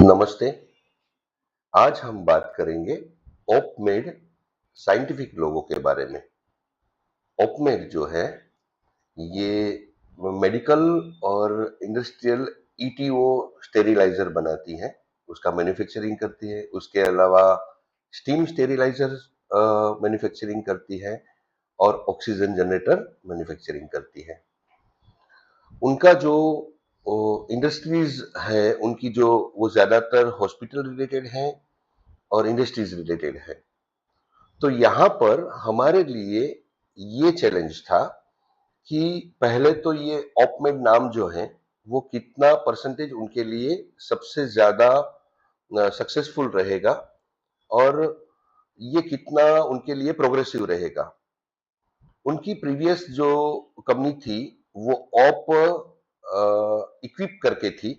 नमस्ते। आज हम बात करेंगे ओपमेड साइंटिफिक लोगों के बारे में। ओपमेड जो है ये मेडिकल और इंडस्ट्रियल ईटीओ स्टेरिलाइजर बनाती है, उसका मैन्युफैक्चरिंग करती है। उसके अलावा स्टीम स्टेरिलाइजर मैन्युफैक्चरिंग करती है और ऑक्सीजन जनरेटर मैन्युफैक्चरिंग करती है। उनका जो इंडस्ट्रीज है, उनकी जो वो ज्यादातर हॉस्पिटल रिलेटेड है और इंडस्ट्रीज रिलेटेड है। तो यहाँ पर हमारे लिए ये चैलेंज था कि पहले तो ये ऑपमेड नाम जो है वो कितना परसेंटेज उनके लिए सबसे ज्यादा सक्सेसफुल रहेगा और ये कितना उनके लिए प्रोग्रेसिव रहेगा। उनकी प्रीवियस जो कंपनी थी वो ऑप इक्विप करके थी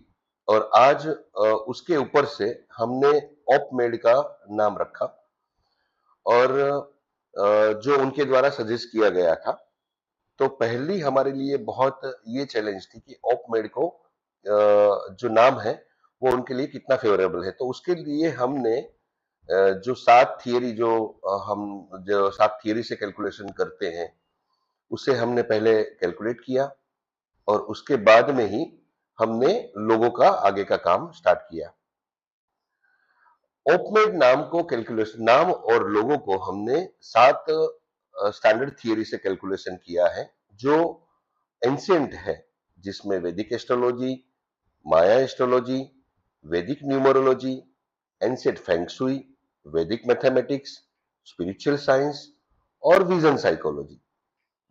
और आज उसके ऊपर से हमने ऑपमेड का नाम रखा और जो उनके द्वारा सजेस्ट किया गया था। तो पहली हमारे लिए बहुत ये चैलेंज थी कि ऑपमेड को जो नाम है वो उनके लिए कितना फेवरेबल है। तो उसके लिए हमने जो 7 थियरी हम जो 7 थियरी से कैलकुलेशन करते हैं, उसे हमने पहले कैलकुलेट किया और उसके बाद में ही हमने लोगों का आगे का काम स्टार्ट किया। ओपमेड नाम को कैलकुलेशन नाम और लोगों को हमने 7 स्टैंडर्ड थियरी से कैलकुलेशन किया है जो एंशिएंट है, जिसमें वैदिक एस्ट्रोलॉजी, माया एस्ट्रोलॉजी, वैदिक न्यूमरोलॉजी, एंशिएंट फेंग शुई, वैदिक मैथमेटिक्स, स्पिरिचुअल साइंस और विजन साइकोलॉजी।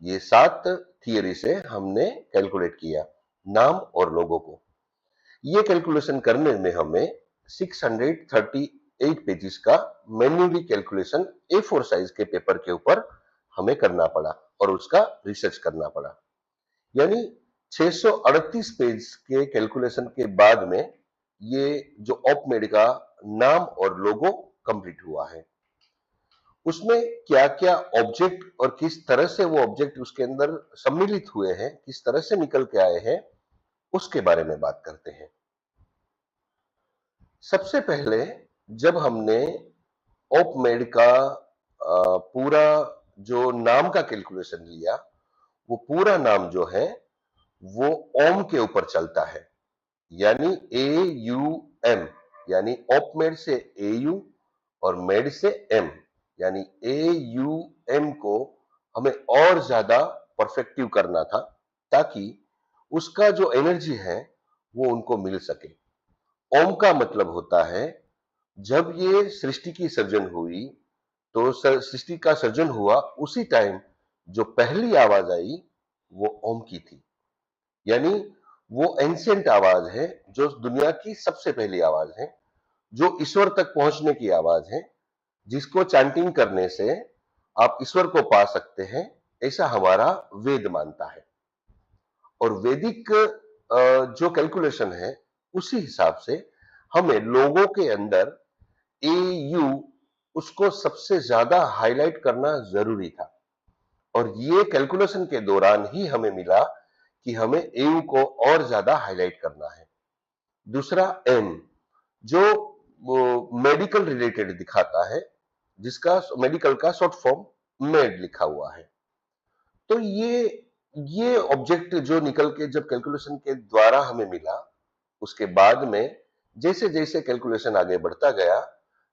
ये 7 थियरी से हमने कैलकुलेट किया नाम और लोगों को। ये कैलकुलेशन करने में हमें 638 पेजेस का मैन्युअली कैलकुलेशन A4 साइज के पेपर के ऊपर हमें करना पड़ा और उसका रिसर्च करना पड़ा। यानी 638 पेज के कैलकुलेशन के बाद में ये जो ऑपमेड का नाम और लोगो कंप्लीट हुआ है। उसमें क्या-क्या ऑब्जेक्ट और किस तरह से वो ऑब्जेक्ट उसके अंदर सम्मिलित हुए हैं, किस तरह से निकल के आए हैं, उसके बारे में बात करते हैं। सबसे पहले जब हमने ओपमेड का पूरा जो नाम का कैलकुलेशन लिया, वो पूरा नाम जो है वो ओम के ऊपर चलता है, यानी AUM, यानी ओपमेड से AU और मेड से M, यानी AUM को हमें और ज्यादा परफेक्टिव करना था ताकि उसका जो एनर्जी है वो उनको मिल सके। ओम का मतलब होता है जब ये सृष्टि की सर्जन हुई तो सृष्टि का सर्जन हुआ उसी टाइम जो पहली आवाज आई वो ओम की थी। यानी वो एंशिएंट आवाज है जो दुनिया की सबसे पहली आवाज है, जो ईश्वर तक पहुंचने की आवाज है, जिसको चैंटिंग करने से आप ईश्वर को पा सकते हैं, ऐसा हमारा वेद मानता है। और वैदिक जो कैलकुलेशन है उसी हिसाब से हमें लोगों के अंदर AU उसको सबसे ज्यादा हाईलाइट करना जरूरी था और ये कैलकुलेशन के दौरान ही हमें मिला कि हमें AU को और ज्यादा हाईलाइट करना है। दूसरा M, जो मेडिकल रिलेटेड दिखाता है, जिसका मेडिकल का शॉर्ट फॉर्म मेड लिखा हुआ है। तो ये ऑब्जेक्ट जो निकल के जब कैलकुलेशन के द्वारा हमें मिला, उसके बाद में जैसे जैसे कैलकुलेशन आगे बढ़ता गया,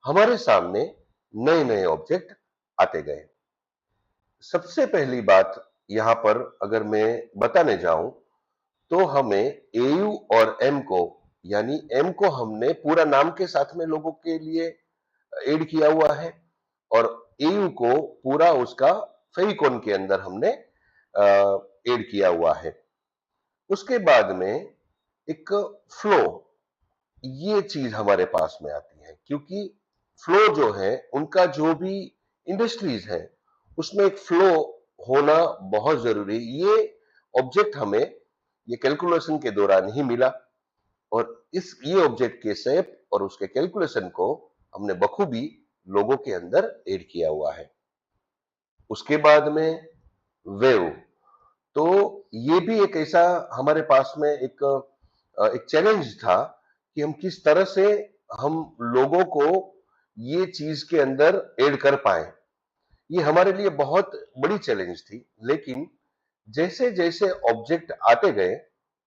हमारे सामने नए नए ऑब्जेक्ट आते गए। सबसे पहली बात यहां पर अगर मैं बताने जाऊं तो हमें AU और M को, यानी M को हमने पूरा नाम के साथ में लोगों के लिए ऐड किया हुआ है और AU को पूरा उसका फेविकोन के अंदर हमने ऐड किया हुआ है। उसके बाद में एक फ्लो, ये चीज हमारे पास में आती है क्योंकि फ्लो जो है उनका जो भी इंडस्ट्रीज है उसमें एक फ्लो होना बहुत जरूरी। ये ऑब्जेक्ट हमें ये कैलकुलेशन के दौरान ही मिला और ये ऑब्जेक्ट के शेप और उसके कैलकुलेशन को हमने बखूबी लोगों के अंदर ऐड किया हुआ है। उसके बाद में वेव, तो ये भी एक ऐसा हमारे पास में एक चैलेंज था कि हम किस तरह से हम लोगों को ये चीज के अंदर ऐड कर पाए। ये हमारे लिए बहुत बड़ी चैलेंज थी, लेकिन जैसे जैसे ऑब्जेक्ट आते गए,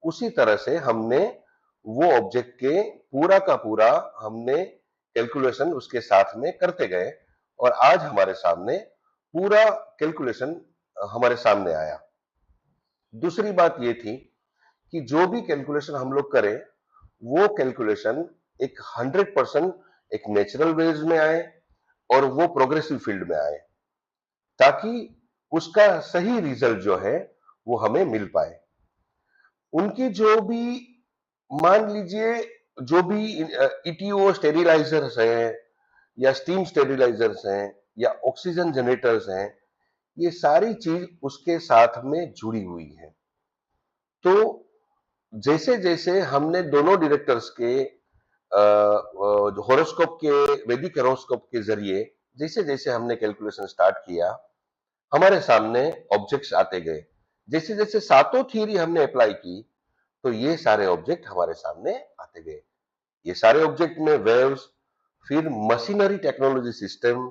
उसी तरह से हमने वो ऑब्जेक्ट के पूरा का पूरा हमने कैलकुलेशन उसके साथ में करते गए, और आज हमारे सामने पूरा कैलकुलेशन हमारे सामने आया। दूसरी बात ये थी कि जो भी कैलकुलेशन हम लोग करें, वो कैलकुलेशन एक 100% एक नेचुरल वेज में आए और वो प्रोग्रेसिव फील्ड में आए, ताकि उसका सही रिजल्ट जो है वो हमें मिल पाए। उनकी जो भी, मान लीजिए, जो भी ईटीओ स्टेरिलाइजर्स हैं या स्टीम स्टेरिलाइजर्स हैं या ऑक्सीजन जनरेटर्स हैं, ये सारी चीज उसके साथ में जुड़ी हुई है। तो जैसे जैसे हमने दोनों डायरेक्टर्स के होरोस्कोप के, वैदिक होरोस्कोप के जरिए जैसे जैसे हमने कैलकुलेशन स्टार्ट किया, हमारे सामने ऑब्जेक्ट्स आते गए। जैसे जैसे सातों थ्योरी हमने अप्लाई की, तो ये सारे ऑब्जेक्ट हमारे सामने आते गए। ये सारे ऑब्जेक्ट में वेव्स, फिर machinery technology system,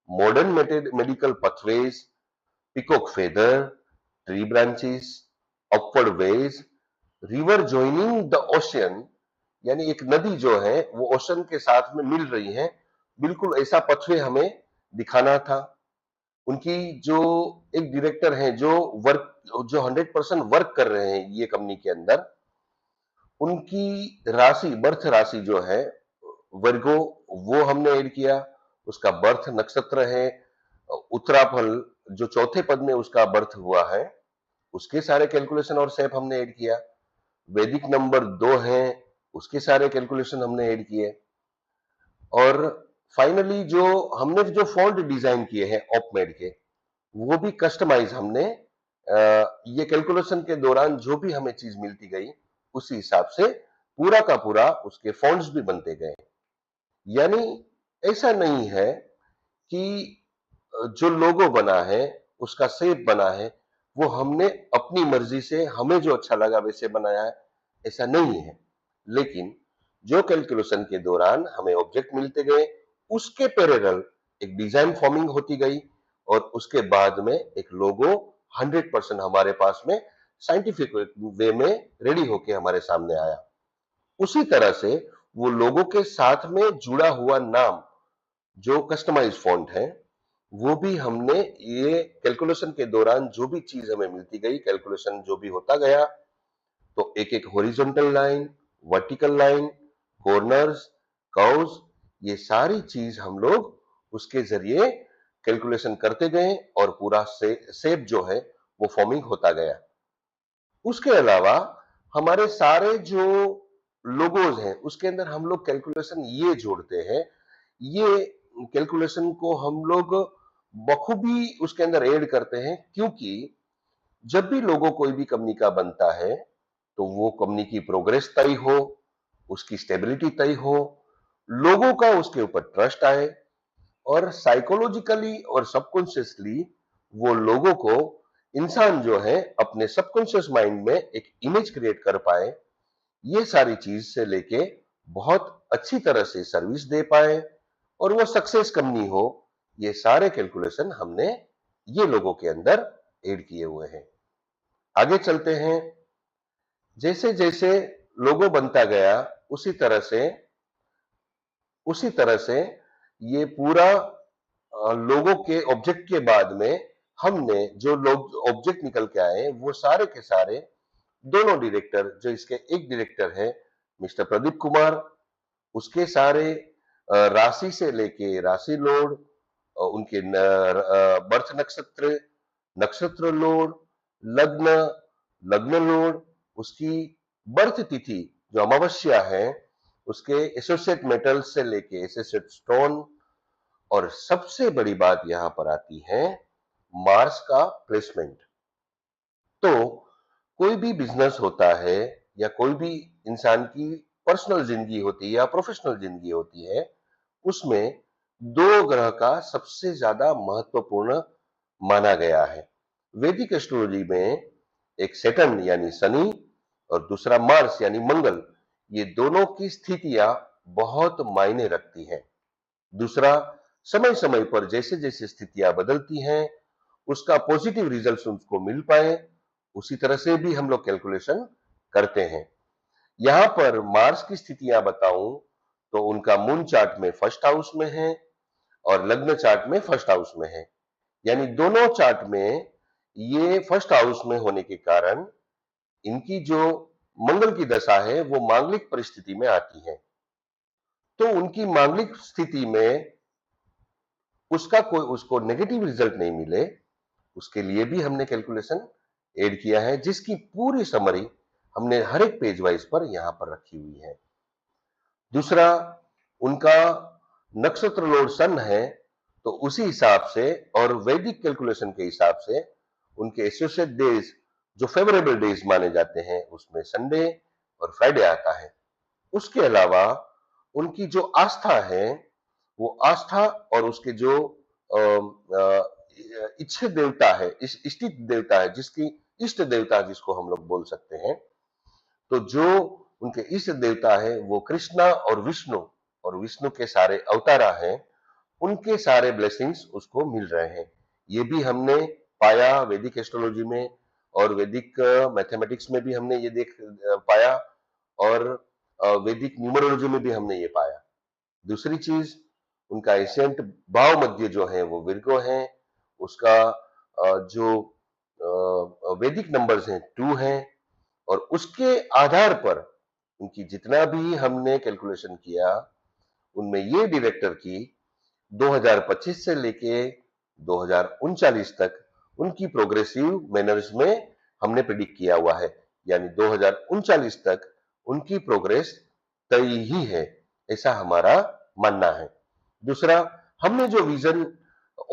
modern medical pathways, peacock feather, tree branches, upward ways, river joining the ocean, यानी एक नदी जो है वो ओशन के साथ में मिल रही है, बिल्कुल ऐसा पथवे हमें दिखाना था। उनकी जो एक डायरेक्टर हैं जो 100% वर्क कर रहे हैं ये कंपनी के अंदर, उनकी राशि, बर्थ राशि जो है वर्गो, वो हमने ऐड किया। उसका बर्थ नक्षत्र है उत्तराफल, जो चौथे पद में उसका बर्थ हुआ है, उसके सारे कैलकुलेशन और शेप हमने ऐड किया। वैदिक नंबर 2 है, उसके सारे कैलकुलेशन हमने ऐड किए। और फाइनली जो हमने जो फॉन्ट डिजाइन किए हैं ऑपमेड के, वो भी कस्टमाइज हमने ये कैलकुलेशन के दौरान जो भी हमें चीज मिलती गई, उसी हिसाब से पूरा का पूरा उसके फॉन्ट्स भी बनते गए। यानी ऐसा नहीं है कि जो लोगो बना है, उसका शेप बना है, वो हमने अपनी मर्जी से हमें जो अच्छा लगा वैसे बनाया है, ऐसा नहीं है। लेकिन जो कैलकुलेशन के दौरान हमें ऑब्जेक्ट मिलते गए, उसके पैरेलल एक डिजाइन फॉर्मिंग होती गई, और उसके बाद में एक लोगो 100% हमारे पास में साइंटिफिक वे में रेडी होके हमारे सामने आया। उसी तरह से वो लोगों के साथ में जुड़ा हुआ नाम, जो कस्टमाइज फॉन्ट है, वो भी हमने ये कैलकुलेशन के दौरान जो भी चीज हमें मिलती गई, कैलकुलेशन जो भी होता गया, तो एक एक horizontal line, vertical line, corners, curves, ये सारी चीज हम लोग उसके जरिए कैलकुलेशन करते गए, और पूरा शेप जो है वो फॉर्मिंग होता गया। उसके अलावा हमारे सारे जो लोगोज हैं, उसके अंदर हम लोग कैलकुलेशन ये जोड़ते हैं, ये कैलकुलेशन को हम लोग बखूबी उसके अंदर ऐड करते हैं, क्योंकि जब भी लोगो कोई भी कंपनी का बनता है, तो वो कंपनी की प्रोग्रेस तय हो, उसकी स्टेबिलिटी तय हो, लोगों का उसके ऊपर ट्रस्ट आए, और साइकोलॉजिकली और सबकॉन्शियसली वो लोगों को, इंसान जो है अपने सबकॉन्शियस माइंड में एक इमेज क्रिएट कर पाए, ये सारी चीज से लेके बहुत अच्छी तरह से सर्विस दे पाए, और वो सक्सेस कंपनी हो, ये सारे कैलकुलेशन हमने ये लोगों के अंदर ऐड किए हुए हैं। आगे चलते हैं। जैसे जैसे लोगो बनता गया, उसी तरह से ये पूरा लोगों के ऑब्जेक्ट के बाद में हमने जो लोग ऑब्जेक्ट निकल के आए, वो सारे के सारे दोनों डायरेक्टर, जो इसके एक डायरेक्टर है मिस्टर प्रदीप कुमार, उसके सारे राशि से लेके राशि लोड, उनके बर्थ नक्षत्र, नक्षत्र लोड, लग्न, लग्न लोड, उसकी बर्थ तिथि जो अमावस्या है, उसके एसोसिएट मेटल्स से लेके एसोसिएट स्टोन, और सबसे बड़ी बात यहां पर आती है मार्स का प्लेसमेंट। तो कोई भी बिजनेस होता है, या कोई भी इंसान की पर्सनल जिंदगी होती है या प्रोफेशनल जिंदगी होती है, उसमें दो ग्रह का सबसे ज्यादा महत्वपूर्ण माना गया है। वैदिक एस्ट्रोलॉजी में एक सैटर्न यानी शनि, और दूसरा मार्स यानी मंगल, ये दोनों की स्थितियां बहुत मायने रखती हैं। दूसरा, समय समय पर जैसे जैसे स्थितियां बदलती हैं, उसका पॉजिटिव रिजल्ट उसको मिल पाए, उसी तरह से भी हम लोग कैलकुलेशन करते हैं। यहाँ पर मार्स की स्थितियां बताऊं तो उनका मून चार्ट में फर्स्ट हाउस में है और लग्न चार्ट में फर्स्ट हाउस में है। यानी दोनों चार्ट में ये फर्स्ट हाउस में होने के कारण इनकी जो मंगल की दशा है वो मांगलिक परिस्थिति में आती है। तो उनकी मांगलिक स्थिति में उसका कोई उसको नेगेटिव रिजल्ट नहीं मिले, उसके लिए भी हमने कैलकुलेशन ऐड किया है, जिसकी पूरी समरी हमने हर एक पेज वाइज पर यहां पर रखी हुई है। दूसरा, उनका नक्षत्र लॉर्ड सन है, तो उसी हिसाब से और वैदिक कैलकुलेशन के हिसाब से उनके एसोसिएट डेज जो फेवरेबल डेज माने जाते हैं उसमें संडे और फ्राइडे आता है। उसके अलावा उनकी जो आस्था है वो आस्था और उसके जो इच्छे देवता है, इष्ट देवता है, जिसकी इष्ट देवता जिसको हम लोग बोल सकते हैं, तो जो उनके इष्ट देवता है वो कृष्णा और विष्णु के सारे अवतारा हैं, उनके सारे ब्लेसिंग्स उसको मिल रहे हैं। ये भी हमने पाया वैदिक एस्ट्रोलॉजी में और वैदिक मैथमेटिक्स में भी हमने ये देख पाया और वैदिक न्यूमरोलॉजी में भी हमने ये पाया। दूसरी चीज, उनका एशियंट भाव मध्य जो है वो विर्गो है, उसका जो वैदिक नंबर्स हैं 2 हैं और उसके आधार पर उनकी जितना भी हमने कैलकुलेशन किया उनमें ये डायरेक्टर की 2025 से लेके 2039 तक उनकी प्रोग्रेसिव मैनर्स में हमने प्रिडिक्ट किया हुआ है। यानी 2039 तक उनकी प्रोग्रेस तय ही है, ऐसा हमारा मानना है। दूसरा, हमने जो विजन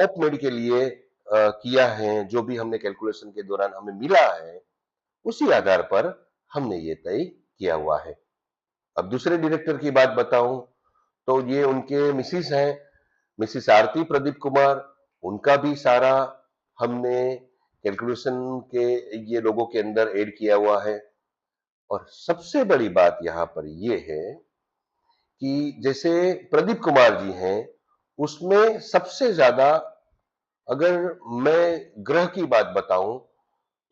ओपमेड के लिए किया है, जो भी हमने कैलकुलेशन के दौरान हमें मिला है, उसी आधार पर हमने ये तय किया हुआ है। अब दूसरे डायरेक्टर की बात बताऊं तो ये उनके मिसिस हैं, मिसिस आरती प्रदीप कुमार। उनका भी सारा हमने कैलकुलेशन के ये लोगों के अंदर ऐड किया हुआ है। और सबसे बड़ी बात यहां पर ये है कि जैसे प्रदीप कुमार जी हैं, उसमें सबसे ज्यादा अगर मैं ग्रह की बात बताऊं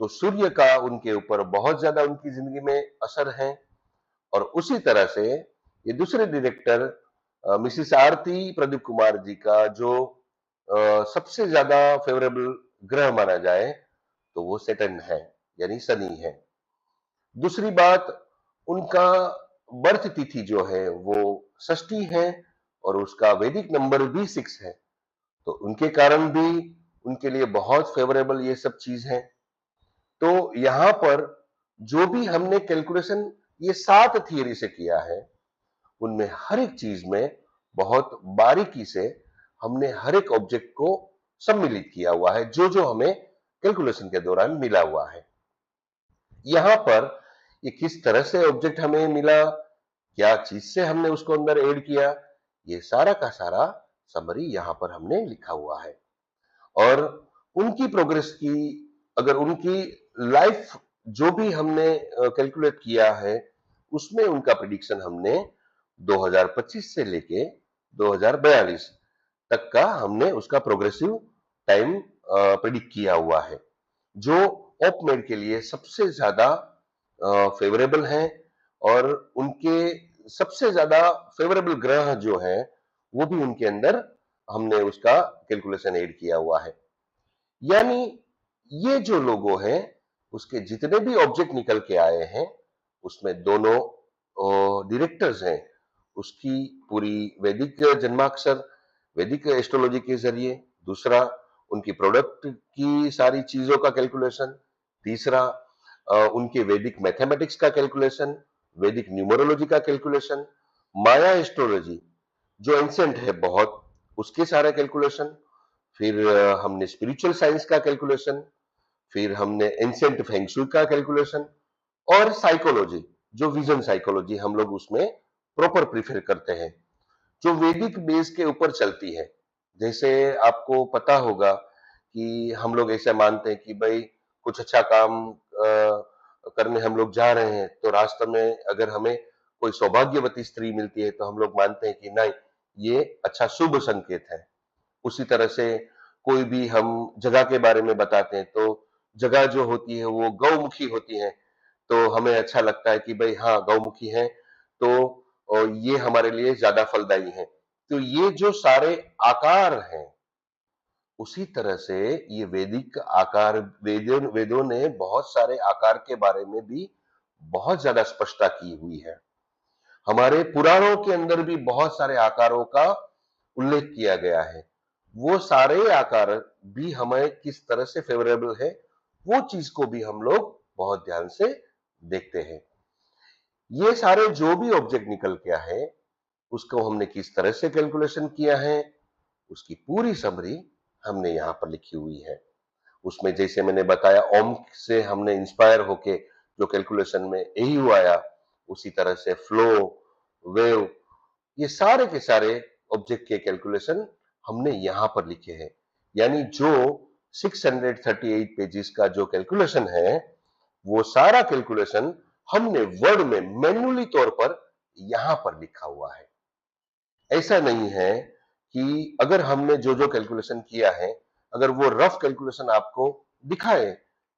तो सूर्य का उनके ऊपर बहुत ज्यादा उनकी जिंदगी में असर है। और उसी तरह से ये दूसरे डायरेक्टर मिसिस आरती प्रदीप कुमार जी का जो सबसे ज्यादा फेवरेबल ग्रह माना जाए तो वो सेटन है, यानी शनि है। दूसरी बात, उनका बर्थ तिथि जो है वो षष्ठी है और उसका वैदिक नंबर भी 6 है, तो उनके कारण भी उनके लिए बहुत फेवरेबल ये सब चीज है। तो यहां पर जो भी हमने कैलकुलेशन ये 7 थियरी से किया है, उनमें हर एक चीज में बहुत बारीकी से हमने हर एक ऑब्जेक्ट को सम्मिलित किया हुआ है, जो जो हमें कैलकुलेशन के दौरान मिला हुआ है। यहां पर ये किस तरह से ऑब्जेक्ट हमें मिला, क्या चीज से हमने उसको अंदर ऐड किया, ये सारा का सारा समरी यहां पर हमने लिखा हुआ है। और उनकी प्रोग्रेस की, अगर उनकी लाइफ जो भी हमने कैलकुलेट किया है उसमें उनका प्रिडिक्शन हमने 2025 से लेके 2042 तक का हमने उसका प्रोग्रेसिव टाइम प्रिडिक्ट किया हुआ है, जो ओपमेड के लिए सबसे ज्यादा फेवरेबल है। और उनके सबसे ज्यादा फेवरेबल ग्रह जो है वो भी उनके अंदर हमने उसका कैलकुलेशन ऐड किया हुआ है। यानी ये जो लोगो है उसके जितने भी ऑब्जेक्ट निकल के आए हैं उसमें दोनों डायरेक्टर्स हैं उसकी पूरी वैदिक जन्माक्षर वैदिक एस्ट्रोलॉजी के जरिए, दूसरा उनकी प्रोडक्ट की सारी चीजों का कैलकुलेशन, तीसरा उनके वैदिक मैथमेटिक्स का कैलकुलेशन, वैदिक न्यूमरोलॉजी का कैलकुलेशन, माया एस्ट्रोलॉजी जो एंशिएंट है बहुत, उसके सारे कैलकुलेशन, फिर हमने स्पिरिचुअल साइंस का कैलकुलेशन, फिर हमने एंशिएंट फेंगशुई का कैलकुलेशन और साइकोलॉजी जो विजन साइकोलॉजी हम लोग उसमें प्रॉपर प्रीफर करते हैं, जो वैदिक बेस के ऊपर चलती है। जैसे आपको पता होगा कि हम लोग ऐसा मानते हैं कि भाई कुछ अच्छा काम करने हम लोग जा रहे हैं तो रास्ते में अगर हमें कोई सौभाग्यवती स्त्री मिलती है तो हम लोग मानते हैं कि नहीं, ये अच्छा शुभ संकेत है। उसी तरह से कोई भी हम जगह के बारे में बताते हैं तो जगह जो होती है वो गौमुखी होती है, तो हमें अच्छा लगता है कि भाई हाँ, गौमुखी है तो ये हमारे लिए ज्यादा फलदायी है। तो ये जो सारे आकार हैं, उसी तरह से ये वैदिक आकार, वेदों ने बहुत सारे आकार के बारे में भी बहुत ज्यादा स्पष्टता की हुई है। हमारे पुराणों के अंदर भी बहुत सारे आकारों का उल्लेख किया गया है। वो सारे आकार भी हमें किस तरह से फेवरेबल है, वो चीज को भी हम लोग बहुत ध्यान से देखते हैं। ये सारे जो भी ऑब्जेक्ट निकल के आए, उसको हमने किस तरह से कैलकुलेशन किया है, उसकी पूरी समरी हमने यहाँ पर लिखी हुई है। उसमें जैसे मैंने बताया, ओम से हमने इंस्पायर होके जो कैलकुलेशन में एयू आया, उसी तरह से फ्लो, वेव, ये सारे के सारे ऑब्जेक्ट के कैलकुलेशन हमने यहां पर लिखे हैं। यानी जो 638 पेजेस का जो कैलकुलेशन है, वो सारा कैलकुलेशन हमने वर्ड में मैन्युअली तौर पर यहां पर लिखा हुआ है। ऐसा नहीं है कि अगर हमने जो जो कैलकुलेशन किया है, अगर वो रफ कैलकुलेशन आपको दिखाए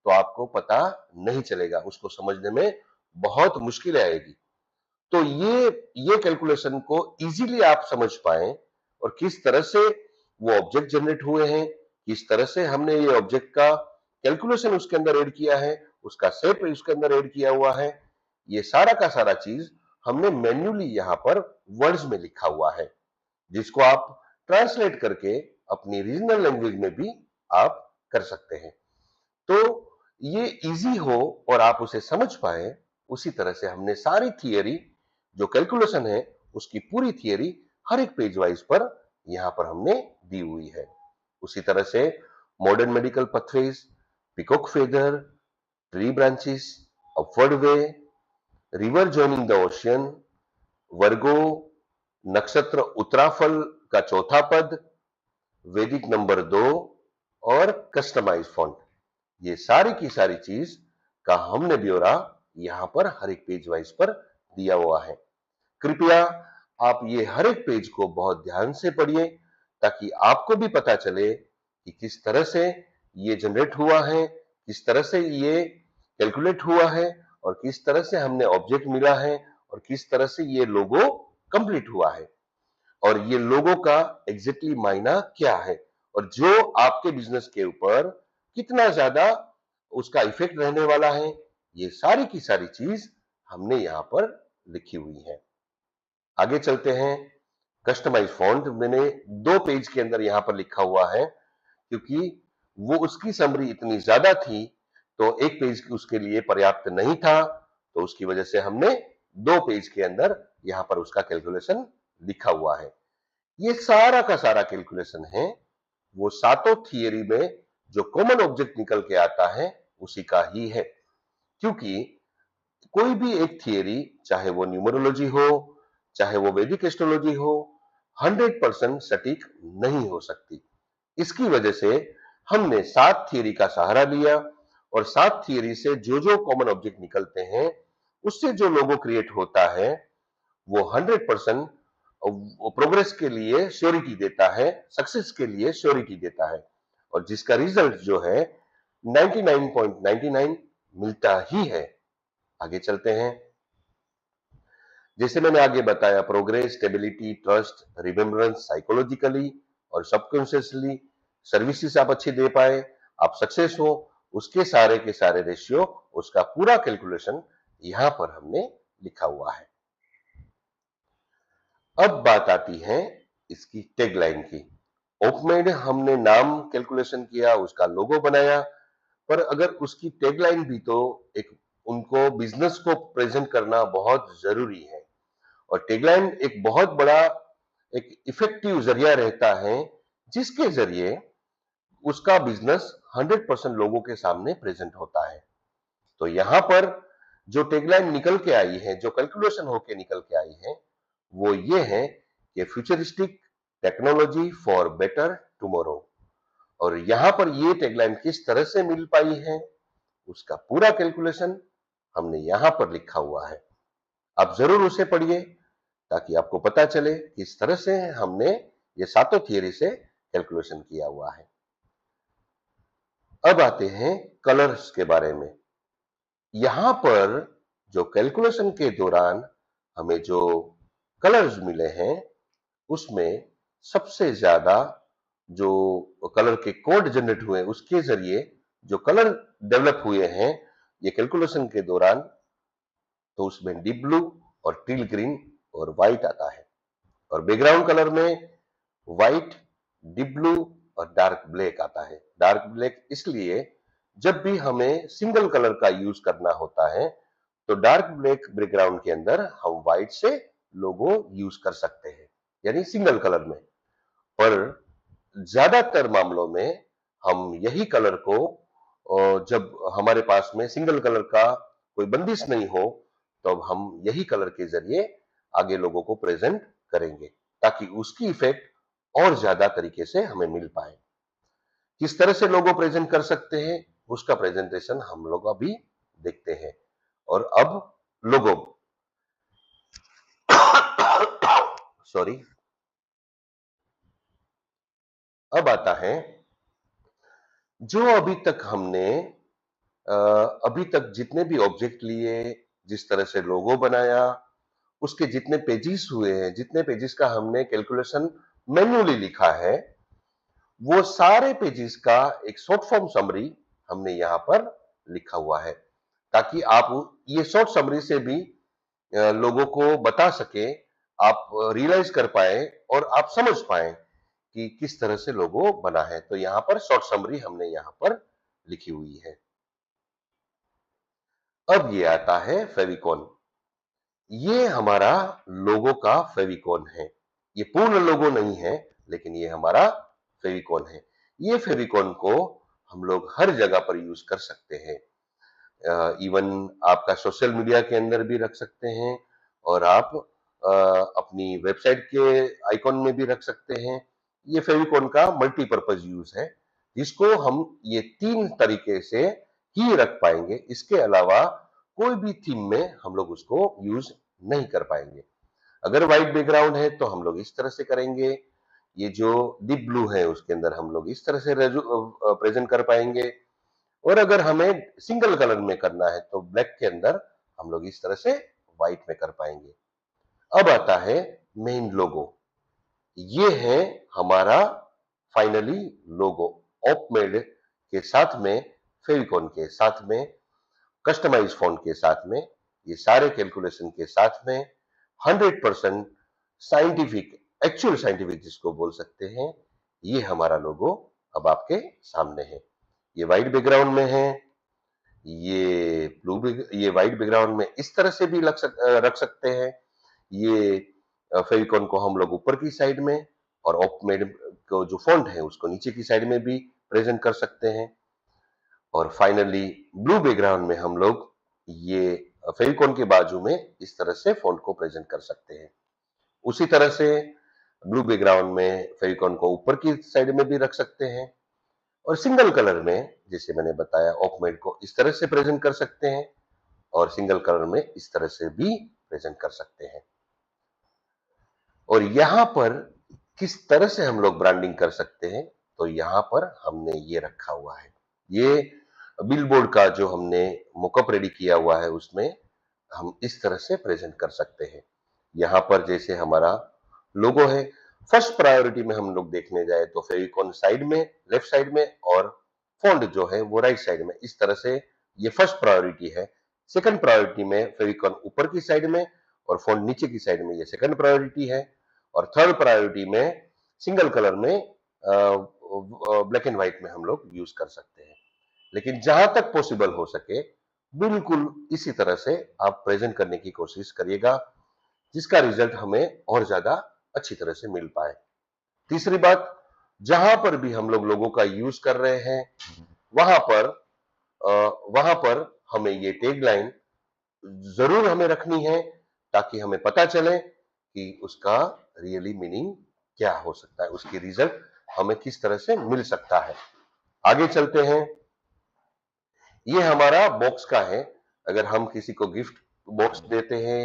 तो आपको पता नहीं चलेगा, उसको समझने में बहुत मुश्किल आएगी। तो ये कैलकुलेशन को इजीली आप समझ पाए और किस तरह से वो ऑब्जेक्ट जनरेट हुए हैं, किस तरह से हमने ये ऑब्जेक्ट का कैलकुलेशन उसके अंदर ऐड किया है, उसका सेट उसके अंदर ऐड किया हुआ है, ये सारा का सारा चीज हमने मैन्युअली यहां पर वर्ड्स में लिखा हुआ है, जिसको आप ट्रांसलेट करके अपनी रीजनल लैंग्वेज में भी आप कर सकते हैं। तो ये इजी हो और आप उसे समझ पाए, उसी तरह से हमने सारी थियरी, जो कैलकुलेशन है, उसकी पूरी थियरी हर एक पेज वाइज पर यहां पर हमने दी हुई है। उसी तरह से modern medical pathways, peacock feather, tree branches, upward way, river joining the ocean, Virgo, नक्षत्र उत्तराफल का चौथा पद, वैदिक नंबर 2 और कस्टमाइज फॉन्ट, ये सारी की सारी चीज का हमने ब्यौरा यहां पर हर एक पेज वाइज पर दिया हुआ है। कृपया आप ये हर एक पेज को बहुत ध्यान से पढ़िए, ताकि आपको भी पता चले कि किस तरह से ये जनरेट हुआ है, किस तरह से ये कैलकुलेट हुआ है, और किस तरह से हमने ऑब्जेक्ट मिला है, और किस तरह से ये लोगो कंप्लीट हुआ है, और ये लोगों का एग्जैक्टली मायना क्या है, और जो आपके बिजनेस के ऊपर कितना ज्यादा उसका इफेक्ट रहने वाला है, ये सारी की सारी चीज हमने यहां पर लिखी हुई है। आगे चलते हैं। कस्टमाइज फॉन्ट मैंने 2 पेज के अंदर यहां पर लिखा हुआ है, क्योंकि वो उसकी समरी इतनी ज्यादा थी तो एक पेज उसके लिए पर्याप्त नहीं था, तो उसकी वजह से हमने 2 पेज के अंदर यहां पर उसका कैलकुलेशन लिखा हुआ है। ये सारा का सारा कैलकुलेशन है वो सातों थियरी में जो कॉमन ऑब्जेक्ट निकल के आता है उसी का ही है, क्योंकि कोई भी एक थियरी, चाहे वो न्यूमरोलॉजी हो, चाहे वो वैदिक एस्ट्रोलॉजी हो, 100% सटीक नहीं हो सकती। इसकी वजह से हमने 7 थियरी का सहारा लिया, और 7 थियरी से जो जो कॉमन ऑब्जेक्ट निकलते हैं, उससे जो लोगो क्रिएट होता है, वो 100% प्रोग्रेस के लिए श्योरिटी देता है, सक्सेस के लिए श्योरिटी देता है, और जिसका रिजल्ट जो है 99.99 मिलता ही है। आगे चलते हैं। जैसे मैंने आगे बताया, progress, stability, trust, remembrance, psychologically और सबकॉन्शियसली सर्विसेज आप अच्छी दे पाए, आप सक्सेस हो, उसके सारे के सारे रेशियो, उसका पूरा कैलकुलेशन यहां पर हमने लिखा हुआ है। अब बात आती है इसकी टैगलाइन की। ओपमेड हमने नाम कैलकुलेशन किया, उसका लोगो बनाया, पर अगर उसकी टैगलाइन भी तो एक, उनको बिजनेस को प्रेजेंट करना बहुत जरूरी है, और टैगलाइन एक बहुत बड़ा एक इफेक्टिव जरिया रहता है, जिसके जरिए उसका बिजनेस 100% लोगों के सामने प्रेजेंट होता है। तो यहां पर जो टैगलाइन निकल के आई है, जो कैलकुलेशन होके निकल के आई है, वो ये है कि futuristic technology for better tomorrow. और यहां पर ये टैगलाइन किस तरह से मिल पाई है, उसका पूरा कैलकुलेशन हमने यहां पर लिखा हुआ है। आप जरूर उसे पढ़िए ताकि आपको पता चले किस तरह से हमने ये सातों थियरी से कैलकुलेशन किया हुआ है। अब आते हैं कलर्स के बारे में। यहां पर जो कैलकुलेशन के दौरान हमें जो कलर्स मिले हैं, उसमें सबसे ज्यादा जो कलर के कोड जनरेट हुए उसके जरिए जो कलर डेवलप हुए हैं ये कैलकुलेशन के दौरान, तो उसमें डीप ब्लू और टील ग्रीन और व्हाइट आता है। और बैकग्राउंड कलर में व्हाइट, डीप ब्लू और डार्क ब्लैक आता है। डार्क ब्लैक इसलिए जब भी हमें सिंगल कलर का यूज करना होता है तो डार्क ब्लैक बैकग्राउंड के अंदर हम व्हाइट से लोगो यूज कर सकते हैं, यानी सिंगल कलर में। पर ज्यादातर मामलों में हम यही कलर को जब हमारे पास में सिंगल कलर का कोई बंदिश नहीं हो तो अब हम यही कलर के जरिए आगे लोगों को प्रेजेंट करेंगे ताकि उसकी इफेक्ट और ज्यादा तरीके से हमें मिल पाए। किस तरह से लोगो प्रेजेंट कर सकते हैं उसका प्रेजेंटेशन हम लोग अभी देखते हैं। और अब लोगो सॉरी, अब आता है जो अभी तक हमने अभी तक जितने भी ऑब्जेक्ट लिए, जिस तरह से लोगो बनाया, उसके जितने पेजेस हुए हैं, जितने पेजेस का हमने कैलकुलेशन मैन्युअली लिखा है, वो सारे पेजेस का एक शॉर्ट फॉर्म समरी हमने यहाँ पर लिखा हुआ है ताकि आप ये शॉर्ट समरी से भी लोगों को बता सके, आप रियलाइज कर पाए और आप समझ पाए कि किस तरह से लोगो बना है। तो यहाँ पर शॉर्ट समरी हमने यहाँ पर लिखी हुई है। अब ये आता है फेविकॉन। ये हमारा लोगो का फेविकॉन है। ये पूर्ण लोगो नहीं है लेकिन ये हमारा फेविकॉन है। ये फेविकॉन को हम लोग हर जगह पर यूज कर सकते हैं। इवन आपका सोशल मीडिया के अंदर भी रख सकते हैं और आप अपनी वेबसाइट के आइकॉन में भी रख सकते हैं। ये फेविकॉन का मल्टीपर्पज यूज है जिसको हम ये तीन तरीके से ही रख पाएंगे। इसके अलावा कोई भी थीम में हम लोग उसको यूज नहीं कर पाएंगे। अगर व्हाइट बैकग्राउंड है तो हम लोग इस तरह से करेंगे। ये जो डीप ब्लू है उसके अंदर हम लोग इस तरह से प्रेजेंट कर पाएंगे। और अगर हमें सिंगल कलर में करना है तो ब्लैक के अंदर हम लोग इस तरह से व्हाइट में कर पाएंगे। अब आता है मेन लोगो। ये है हमारा फाइनली लोगो ऑपमेड के साथ में, फेविकॉन के साथ में, कस्टमाइज फॉन्ट के साथ में, ये सारे कैलकुलेशन के साथ में 100% साइंटिफिक, एक्चुअल साइंटिफिक जिसको बोल सकते हैं, ये हमारा लोगो अब आपके सामने है। ये व्हाइट बैकग्राउंड में है, ये ये व्हाइट बैकग्राउंड में इस तरह से भी रख सकते हैं। ये फेविकॉन को हम लोग ऊपर की साइड में और ऑपमेड को जो फॉन्ट है उसको नीचे की साइड में भी प्रेजेंट कर सकते हैं। और फाइनली ब्लू बैकग्राउंड में हम लोग ये फेविकॉन के बाजू में इस तरह से फॉन्ट को प्रेजेंट कर सकते हैं। उसी तरह से ब्लू बैकग्राउंड में फेविकॉन को ऊपर की साइड में भी रख सकते हैं। और सिंगल कलर में जैसे मैंने बताया ऑपमेड को इस तरह से प्रेजेंट कर सकते हैं और सिंगल कलर में इस तरह से भी प्रेजेंट कर सकते हैं। और यहां पर किस तरह से हम लोग ब्रांडिंग कर सकते हैं, तो यहां पर हमने ये रखा हुआ है। ये बिलबोर्ड का जो हमने मोकअप रेडी किया हुआ है उसमें हम इस तरह से प्रेजेंट कर सकते हैं। यहां पर जैसे हमारा लोगो है, फर्स्ट प्रायोरिटी में हम लोग देखने जाए तो फेविकॉन साइड में, लेफ्ट साइड में, और फॉन्ट जो है वो राइट साइड में, इस तरह से ये फर्स्ट प्रायोरिटी है। सेकंड प्रायोरिटी में फेविकॉन ऊपर की साइड में और फॉन्ट नीचे की साइड में, ये सेकंड प्रायोरिटी है। और थर्ड प्रायोरिटी में सिंगल कलर में ब्लैक एंड व्हाइट में हम लोग यूज कर सकते हैं। लेकिन जहां तक पॉसिबल हो सके बिल्कुल इसी तरह से आप प्रेजेंट करने की कोशिश करिएगा जिसका रिजल्ट हमें और ज्यादा अच्छी तरह से मिल पाए। तीसरी बात, जहां पर भी हम लोग लोगों का यूज कर रहे हैं वहां पर वहां पर हमें ये टैगलाइन जरूर हमें रखनी है ताकि हमें पता चले कि उसका रियली मीनिंग क्या हो सकता है, उसकी रिजल्ट हमें किस तरह से मिल सकता है। आगे चलते हैं। ये हमारा बॉक्स का है। अगर हम किसी को गिफ्ट बॉक्स देते हैं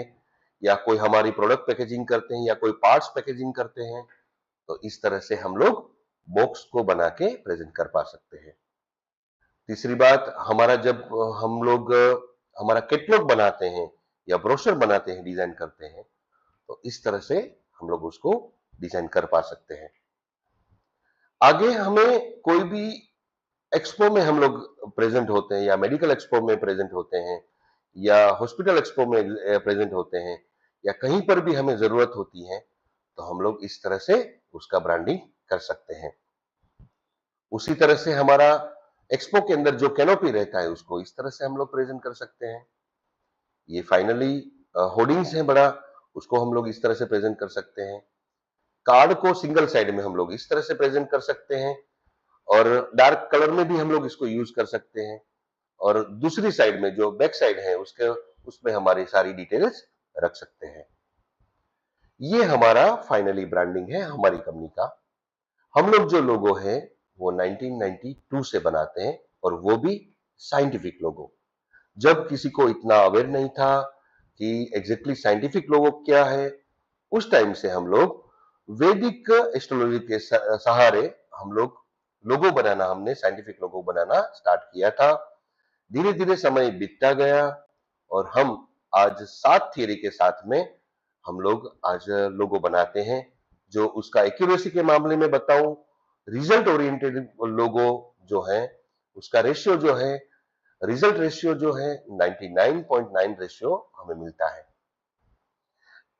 या कोई हमारी प्रोडक्ट पैकेजिंग करते हैं या कोई पार्ट्स पैकेजिंग करते हैं, तो इस तरह से हम लोग बॉक्स को बना के प्रेजेंट कर पा सकते हैं। तीसरी बात, हमारा जब हम लोग हमारा कैटलॉग बनाते हैं या ब्रोशर बनाते हैं, डिजाइन करते हैं, तो इस तरह से हम लोग उसको डिजाइन कर पा सकते हैं। आगे हमें कोई भी एक्सपो में हम लोग प्रेजेंट होते हैं या मेडिकल एक्सपो में प्रेजेंट होते हैं या हॉस्पिटल एक्सपो में प्रेजेंट होते हैं या कहीं पर भी हमें जरूरत होती है, तो हम लोग इस तरह से उसका ब्रांडिंग कर सकते हैं। उसी तरह से हमारा एक्सपो के अंदर जो कैनोपी रहता है, उसको इस तरह से हम लोग प्रेजेंट कर सकते हैं। ये फाइनली होर्डिंग्स है बड़ा, उसको हम लोग इस तरह से प्रेजेंट कर सकते हैं। कार्ड को सिंगल साइड में हम लोग इस तरह से प्रेजेंट कर सकते हैं और डार्क कलर में भी हम लोग इसको यूज कर सकते हैं। और दूसरी साइड में जो बैक साइड है उसके उसमें हमारी सारी डिटेल्स रख सकते हैं। ये हमारा फाइनली ब्रांडिंग है हमारी कंपनी का। हम लोग जो लोगो है वो 1992 से बनाते हैं और वो भी साइंटिफिक लोगो। जब किसी को इतना अवेयर नहीं था कि एग्जैक्टली साइंटिफिक लोगो क्या है, उस टाइम से हम लोग वैदिक एस्ट्रोलॉजी के सहारे हम लोग लोगो बनाना, हमने साइंटिफिक लोगो बनाना स्टार्ट किया था। धीरे धीरे समय बीतता गया और हम आज 7 थियरी के साथ में हम लोग आज लोगो बनाते हैं। जो उसका एक्यूरेसी के मामले में बताऊं, रिजल्ट ओरिएंटेड लोगो जो है, उसका रेशियो जो है, रिजल्ट रेशियो जो है 99.9 रेशियो हमें मिलता है।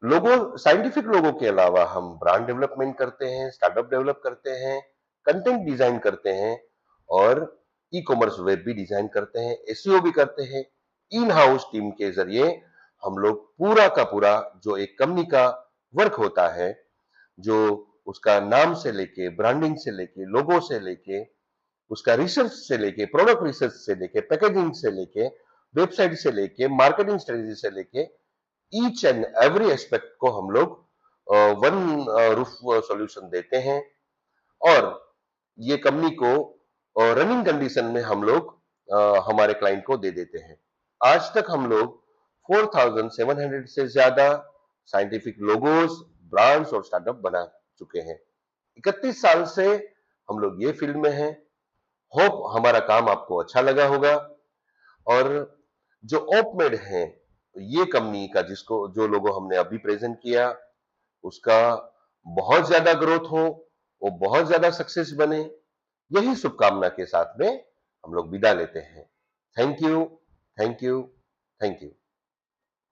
लोगो, साइंटिफिक लोगों के अलावा हम ब्रांड डेवलपमेंट करते हैं, स्टार्टअप डेवलप करते हैं, कंटेंट डिजाइन करते हैं और ई कॉमर्स वेब भी डिजाइन करते हैं, एसईओ भी करते हैं। इन हाउस टीम के जरिए हम लोग पूरा का पूरा जो एक कंपनी का वर्क होता है, जो उसका नाम से लेके, ब्रांडिंग से लेके, लोगो से लेके, उसका रिसर्च से लेके, प्रोडक्ट रिसर्च से लेके, पैकेजिंग से लेके, वेबसाइट से लेके, मार्केटिंग स्ट्रेटेजी से लेके, ईच एंड एवरी एस्पेक्ट को हम लोग वन रूफ सॉल्यूशन देते हैं और ये कंपनी को रनिंग कंडीशन में हम लोग हमारे क्लाइंट को दे देते हैं। आज तक हम लोग 4700 से ज्यादा साइंटिफिक लोगोस, ब्रांड्स और स्टार्टअप बना चुके हैं। 31 साल से हम लोग ये फील्ड में हैं। होप हमारा काम आपको अच्छा लगा होगा। और जो ओपमेड है, ये कंपनी का जिसको जो लोगो हमने अभी प्रेजेंट किया, उसका बहुत ज्यादा ग्रोथ हो, वो बहुत ज्यादा सक्सेस बने, यही शुभकामना के साथ में हम लोग विदा लेते हैं। Thank you, thank you, thank you.